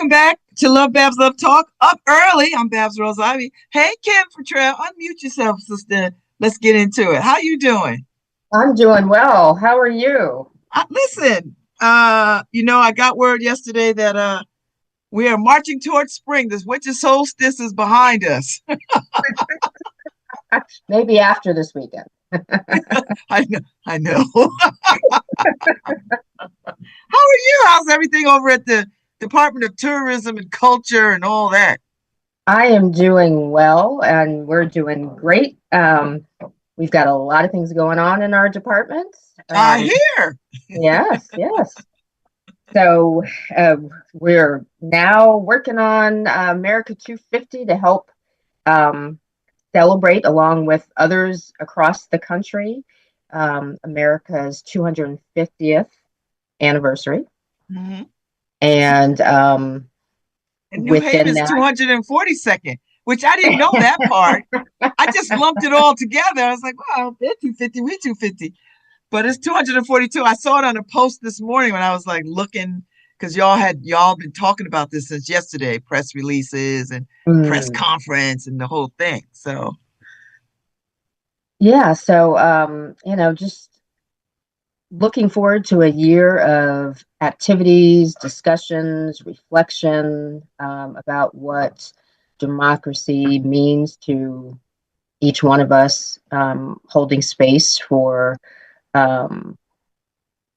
Welcome back to LoveBabz Love Talk. Up early. I'm Babs Rose Ivy. Hey, Kim Futrell, unmute yourself, sister. Let's get into it. How you doing? I'm doing well. How are you? Listen, I got word yesterday that we are marching towards spring. This winter solstice is behind us. Maybe after this weekend. I know. I know. How are you? How's everything over at the Department of Tourism and Culture and all that? I am doing well, and we're doing great. We've got a lot of things going on in our department. I hear. Yes, yes. So we're now working on America 250 to help celebrate, along with others across the country, America's 250th anniversary. Mm-hmm. And New Haven's 242nd, which I didn't know that part. I just lumped it all together. I was like, wow, they're 250, we're 250. But it's 242. I saw it on a post this morning when I was like looking, because y'all been talking about this since yesterday, press releases and press conference and the whole thing. So yeah, so just looking forward to a year of activities, discussions, reflection about what democracy means to each one of us, holding space for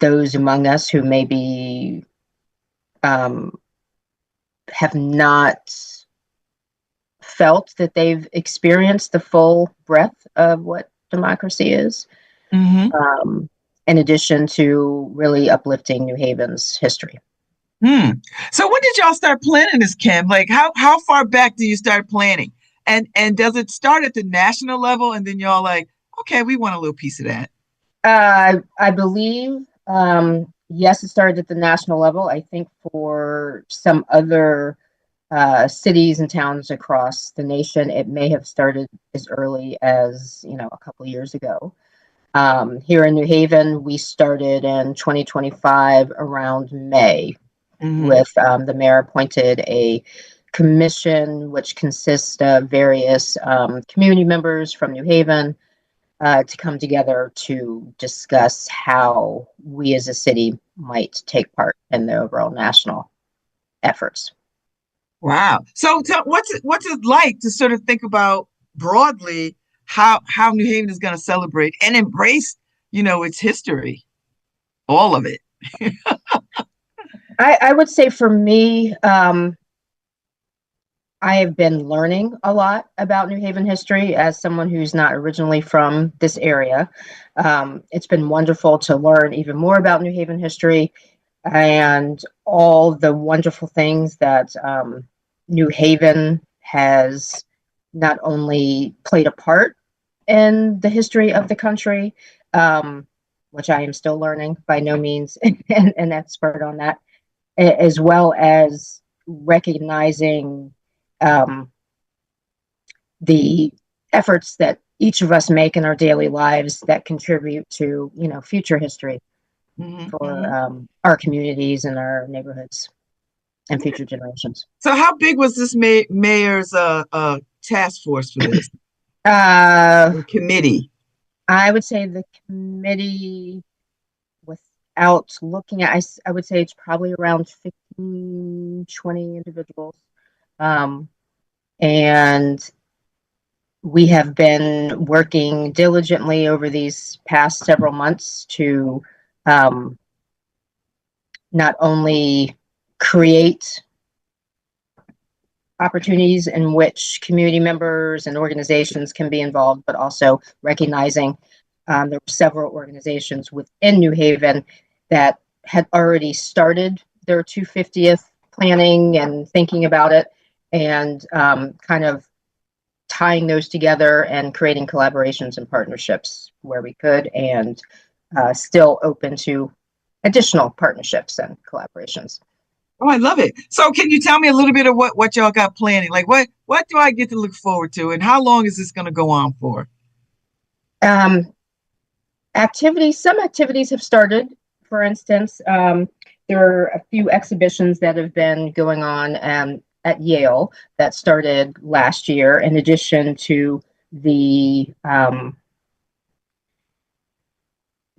those among us who maybe have not felt that they've experienced the full breadth of what democracy is. mm-hmm. In addition to really uplifting New Haven's history. So when did y'all start planning this, Kim? Like how far back do you start planning? And does it start at the national level and then y'all like, okay, we want a little piece of that? I believe, yes, it started at the national level. I think for some other cities and towns across the nation, it may have started as early as, a couple of years ago. Here in New Haven, we started in 2025 around May, with the mayor appointed a commission which consists of various community members from New Haven to come together to discuss how we as a city might take part in the overall national efforts. Wow. So what's it like to sort of think about broadly how New Haven is going to celebrate and embrace, its history, all of it? I would say for me, I have been learning a lot about New Haven history as someone who's not originally from this area. It's been wonderful to learn even more about New Haven history and all the wonderful things that New Haven has not only played a part in the history of the country, which I am still learning, by no means an expert on that, as well as recognizing the efforts that each of us make in our daily lives that contribute to, future history for our communities and our neighborhoods and future generations. So how big was this mayor's task force for this? Committee? I would say the committee, without looking at, I would say it's probably around 15, 20 individuals. And we have been working diligently over these past several months to not only create opportunities in which community members and organizations can be involved, but also recognizing there were several organizations within New Haven that had already started their 250th planning and thinking about it, and kind of tying those together and creating collaborations and partnerships where we could, and still open to additional partnerships and collaborations. Oh, I love it. So can you tell me a little bit of what y'all got planning? Like what do I get to look forward to, and how long is this going to go on for? Some activities have started. For instance, there are a few exhibitions that have been going on at Yale that started last year, in addition to the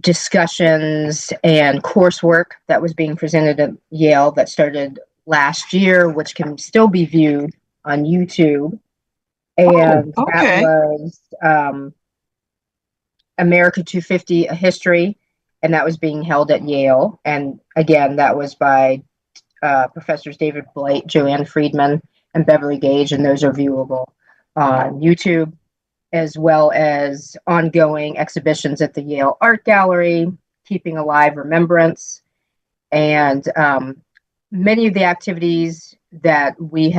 discussions and coursework that was being presented at Yale that started last year, which can still be viewed on YouTube. And that was America 250, A History, and that was being held at Yale. And again, that was by Professors David Blight, Joanne Friedman, and Beverly Gage, and those are viewable on YouTube, as well as ongoing exhibitions at the Yale Art Gallery, Keeping Alive Remembrance, and many of the activities that we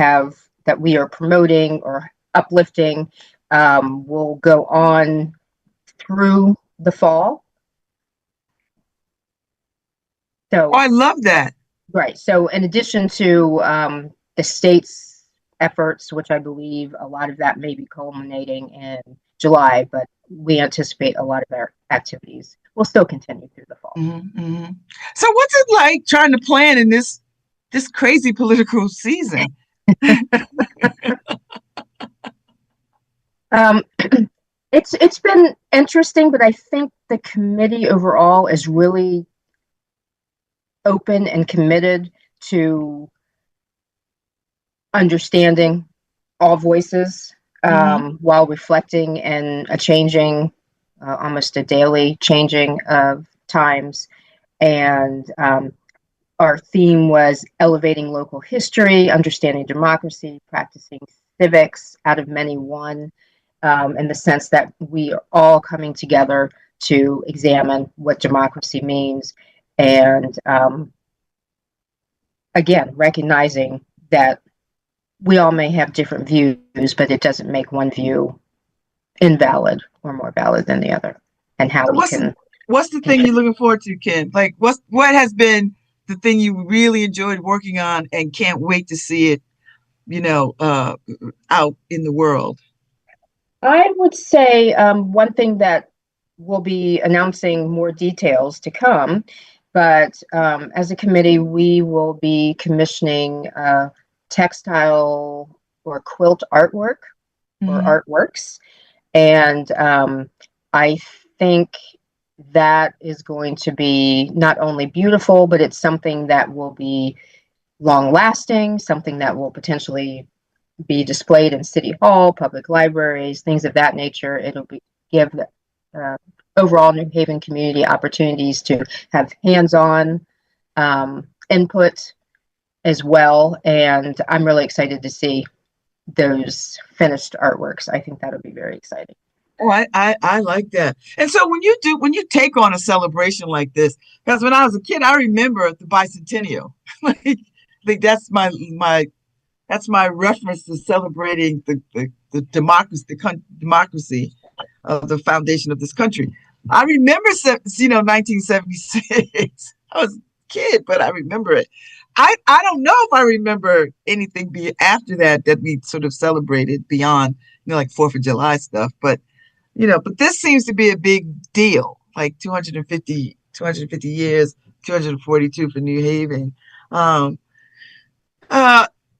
are promoting or uplifting will go on through the fall. So I love that. Right. So in addition to the state's efforts, which I believe a lot of that may be culminating in July, but we anticipate a lot of our activities will still continue through the fall. Mm-hmm, mm-hmm. So what's it like trying to plan in this crazy political season? It's been interesting, but I think the committee overall is really open and committed to understanding all voices while reflecting in a changing, almost a daily changing of times. And our theme was elevating local history, understanding democracy, practicing civics out of many one, in the sense that we are all coming together to examine what democracy means. And again, recognizing that we all may have different views, but it doesn't make one view invalid or more valid than the other. And how what's the thing you're looking forward to, Ken? Like what has been the thing you really enjoyed working on and can't wait to see it, out in the world? I would say one thing that we'll be announcing more details to come, but as a committee, we will be commissioning textile or quilt artwork or artworks. And I think that is going to be not only beautiful, but it's something that will be long lasting, something that will potentially be displayed in City Hall, public libraries, things of that nature. It'll give the overall New Haven community opportunities to have hands-on input as well. And I'm really excited to see those finished artworks. I think that'll be very exciting. Oh, I like that. And so when you take on a celebration like this, because when I was a kid, I remember the bicentennial. Like, I think that's my reference to celebrating the democracy of the foundation of this country. I remember 1976. I was a kid, but I remember it. I don't know if I remember anything after that we sort of celebrated beyond, like 4th of July stuff. But this seems to be a big deal, like 250 years, 242 for New Haven.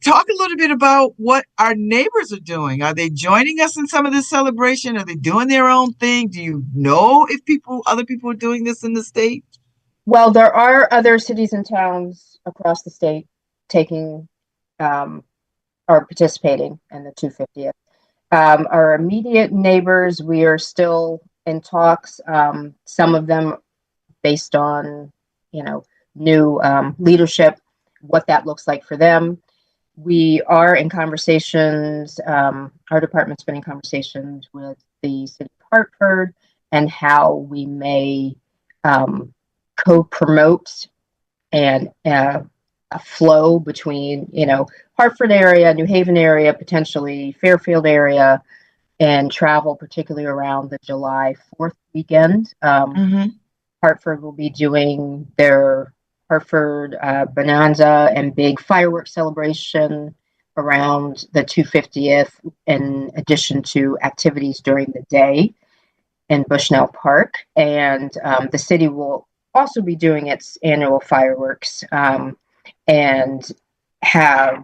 Talk a little bit about what our neighbors are doing. Are they joining us in some of this celebration? Are they doing their own thing? Do you know if other people are doing this in the state? Well, there are other cities and towns across the state taking or participating in the 250th. Our immediate neighbors, we are still in talks. Some of them based on, new leadership, what that looks like for them. We are in conversations, our department's been in conversations with the city of Hartford and how we may co-promote and a flow between, Hartford area, New Haven area, potentially Fairfield area, and travel, particularly around the July 4th weekend. Hartford will be doing their Hartford Bonanza and big fireworks celebration around the 250th, in addition to activities during the day in Bushnell Park. And the city will also be doing its annual fireworks and have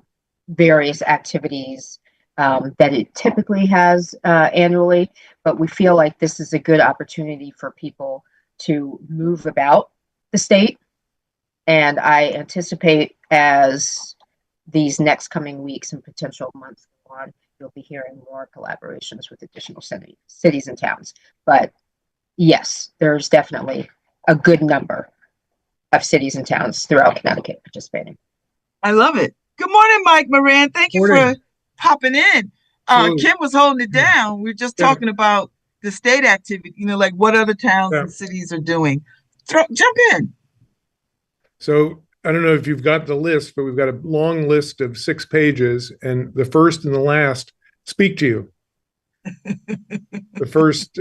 various activities that it typically has annually. But we feel like this is a good opportunity for people to move about the state. And I anticipate as these next coming weeks and potential months go on, you'll be hearing more collaborations with additional cities and towns. But yes, there's definitely a good number of cities and towns throughout Connecticut participating. I love it. Good morning, Mike Morand. Thank you for popping in. Kim was holding it down. We are just talking about the state activity, like what other towns and cities are doing. Jump in. So I don't know if you've got the list, but we've got a long list of 6 pages, and the first and the last speak to you. The first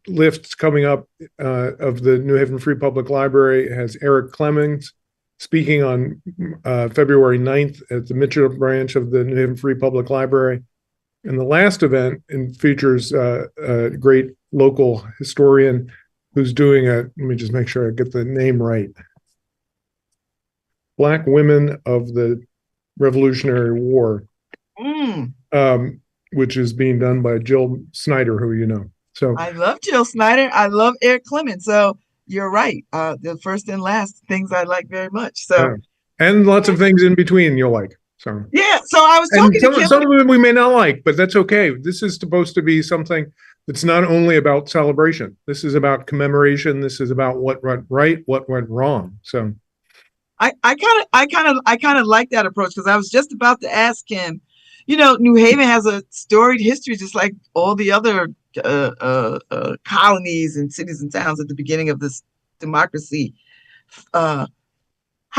lift coming up of the New Haven Free Public Library has Eric Clemens speaking on February 9th at the Micheal branch of the New Haven Free Public Library. And the last event features a great local historian who's doing let me just make sure I get the name right. Black Women of the Revolutionary War, which is being done by Jill Snyder, who you know. So I love Jill Snyder. I love Eric Clemens. So you're right. The first and last things I like very much. So and lots of things in between you'll like. So yeah. So I was talking to Kim. Some of them we may not like, but that's okay. This is supposed to be something that's not only about celebration. This is about commemoration. This is about what went right, what went wrong. So I kind of like that approach, because I was just about to ask him, New Haven has a storied history, just like all the other colonies and cities and towns at the beginning of this democracy. How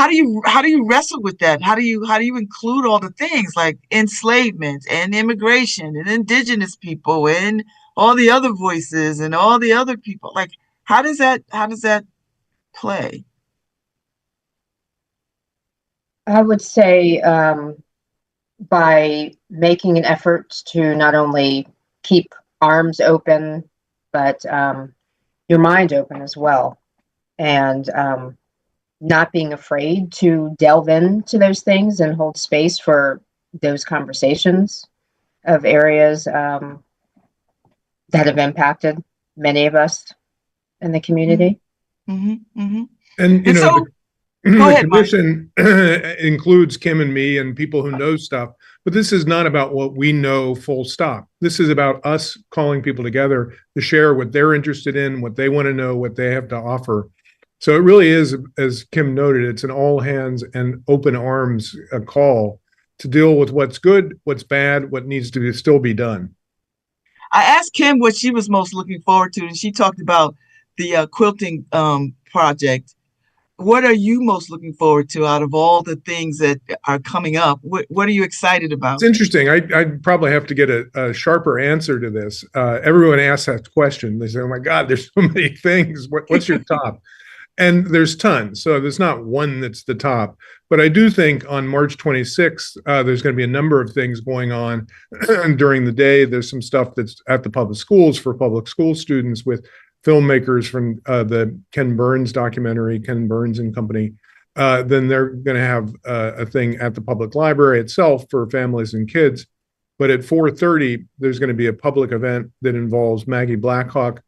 do you wrestle with that? How do you include all the things like enslavement and immigration and indigenous people and all the other voices and all the other people? Like, how does that play? I would say by making an effort to not only keep arms open, but your mind open as well. And not being afraid to delve into those things and hold space for those conversations of areas that have impacted many of us in the community. Mm-hmm. Mm-hmm. And, so, the commission includes Kim and me and people who know stuff, but this is not about what we know full stop. This is about us calling people together to share what they're interested in, what they want to know, what they have to offer. So it really is, as Kim noted, it's an all hands and open arms call to deal with what's good, what's bad, what needs to still be done. I asked Kim what she was most looking forward to, and she talked about the quilting project. What are you most looking forward to out of all the things that are coming up? What are you excited about? It's interesting. I'd probably have to get a sharper answer to this. Everyone asks that question. They say, oh my God, there's so many things. What's your top? And there's tons. So there's not one that's the top. But I do think on March 26th, there's going to be a number of things going on during the day. There's some stuff that's at the public schools for public school students with filmmakers from the Ken Burns documentary, Ken Burns and Company. Then they're going to have a thing at the public library itself for families and kids. But at 4:30, there's going to be a public event that involves Maggie Blackhawk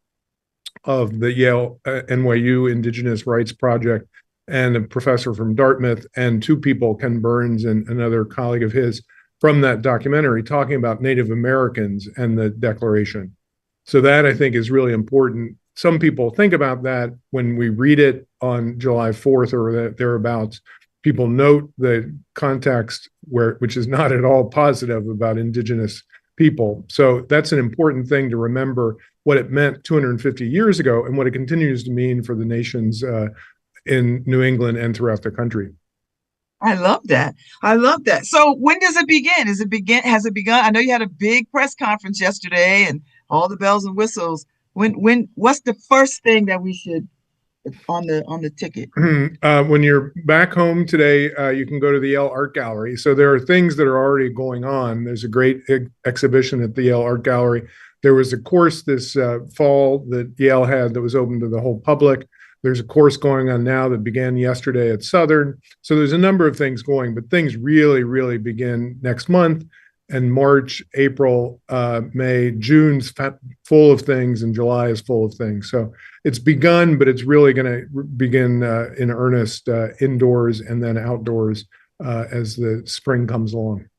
of the Yale NYU Indigenous Rights Project and a professor from Dartmouth and 2 people, Ken Burns and another colleague of his from that documentary, talking about Native Americans and the Declaration. So that I think is really important. Some people think about that when we read it on July 4th or thereabouts. People note the context which is not at all positive about Indigenous people. So that's an important thing to remember, what it meant 250 years ago and what it continues to mean for the nations in New England and throughout the country. I love that. I love that. So when does it begin? Has it begun? I know you had a big press conference yesterday and all the bells and whistles. What's the first thing that we should on the ticket? When you're back home today, you can go to the Yale Art Gallery. So there are things that are already going on. There's a great exhibition at the Yale Art Gallery. There was a course this fall that Yale had that was open to the whole public There's a course going on now that began yesterday at Southern. So there's a number of things going, but things really, really begin next month. And March, April, May, June's full of things, and July is full of things. So it's begun, but it's really going to begin in earnest indoors and then outdoors as the spring comes along.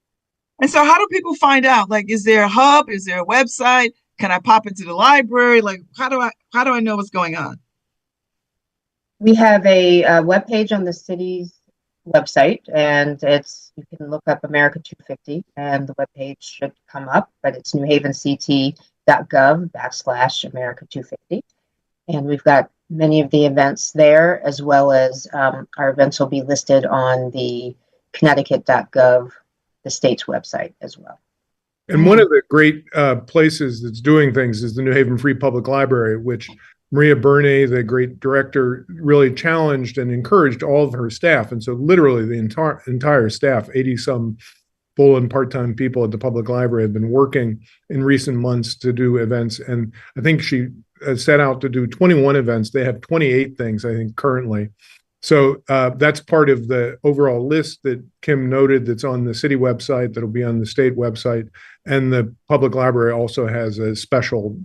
And so how do people find out? Like, is there a hub? Is there a website? Can I pop into the library? Like, how do I know what's going on? We have a webpage on the city's website, and you can look up America 250 and the webpage should come up, but it's newhavenct.gov/America 250. And we've got many of the events there, as well as our events will be listed on the Connecticut.gov, the state's website as well. And one of the great places that's doing things is the New Haven Free Public Library, which Maria Bernay, the great director, really challenged and encouraged all of her staff. And so literally the entire staff, 80-some full and part-time people at the public library have been working in recent months to do events. And I think she set out to do 21 events. They have 28 things, I think, currently. So that's part of the overall list that Kim noted that's on the city website, that'll be on the state website. And the public library also has a special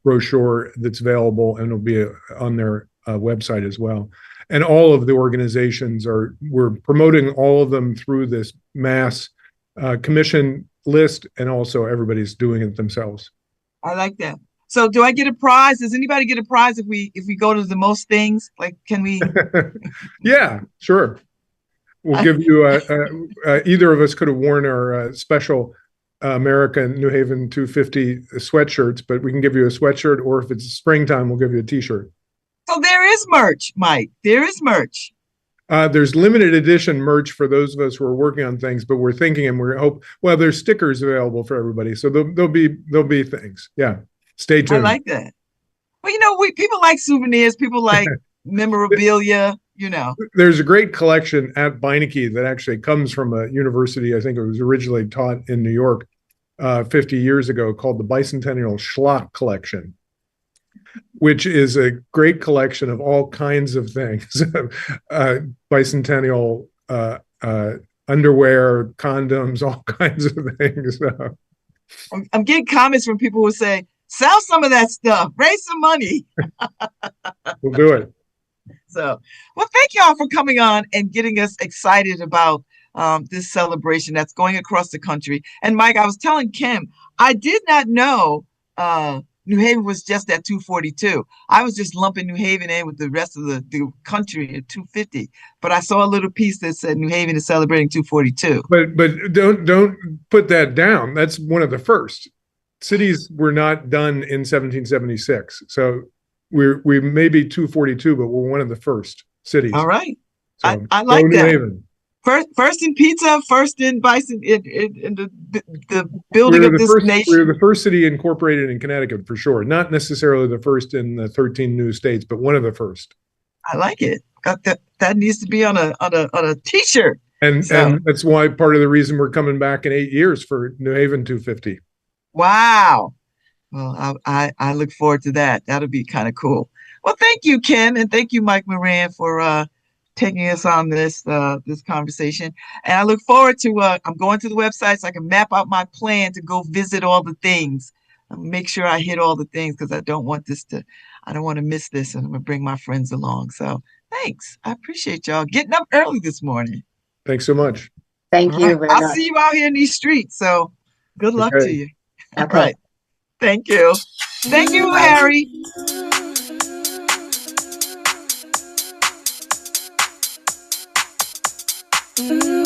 brochure that's available and will be on their website as well. And all of the organizations we're promoting all of them through this mass commission list, and also everybody's doing it themselves. I like that. So do I get a prize? Does anybody get a prize if we go to the most things? Like, can we? Yeah, sure. We'll give you either of us could have worn our special American New Haven 250 sweatshirts, but we can give you a sweatshirt, or if it's springtime, we'll give you a t-shirt. So there is merch, Mike. There is merch. There's limited edition merch for those of us who are working on things, but we're thinking and there's stickers available for everybody. So there'll be things. Yeah. Stay tuned. I like that. Well, people like souvenirs, people like memorabilia, There's a great collection at Beineke that actually comes from a university. I think it was originally taught in New York 50 years ago, called the Bicentennial Schlock Collection, which is a great collection of all kinds of things. Bicentennial underwear, condoms, all kinds of things. I'm getting comments from people who say, sell some of that stuff, raise some money. We'll do it. So, well, thank y'all for coming on and getting us excited about this celebration that's going across the country. And Mike, I was telling Kim, I did not know New Haven was just at 242. I was just lumping New Haven in with the rest of the country at 250. But I saw a little piece that said New Haven is celebrating 242. But don't put that down. That's one of the first. Cities were not done in 1776. So we may be 242, but we're one of the first cities. All right. So, I like that. New Haven. First in pizza, first in bison, in the building of this nation. We were the first city incorporated in Connecticut, for sure. Not necessarily the first in the 13 new states, but one of the first. I like it. That needs to be on a t-shirt. And that's why part of the reason we're coming back in 8 years for New Haven 250. Wow. Well, I look forward to that. That'll be kind of cool. Well, thank you, Kim, and thank you, Mike Morand, for taking us on this conversation. And I look forward to I'm going to the website so I can map out my plan to go visit all the things. Make sure I hit all the things, because I don't want to miss this, and I'm gonna bring my friends along. So thanks. I appreciate y'all getting up early this morning. Thanks so much. Thank you. Very I'll much. see you out here in these streets. So good luck to you. Okay. All right. Thank you. Thank you, Harry. Mm-hmm.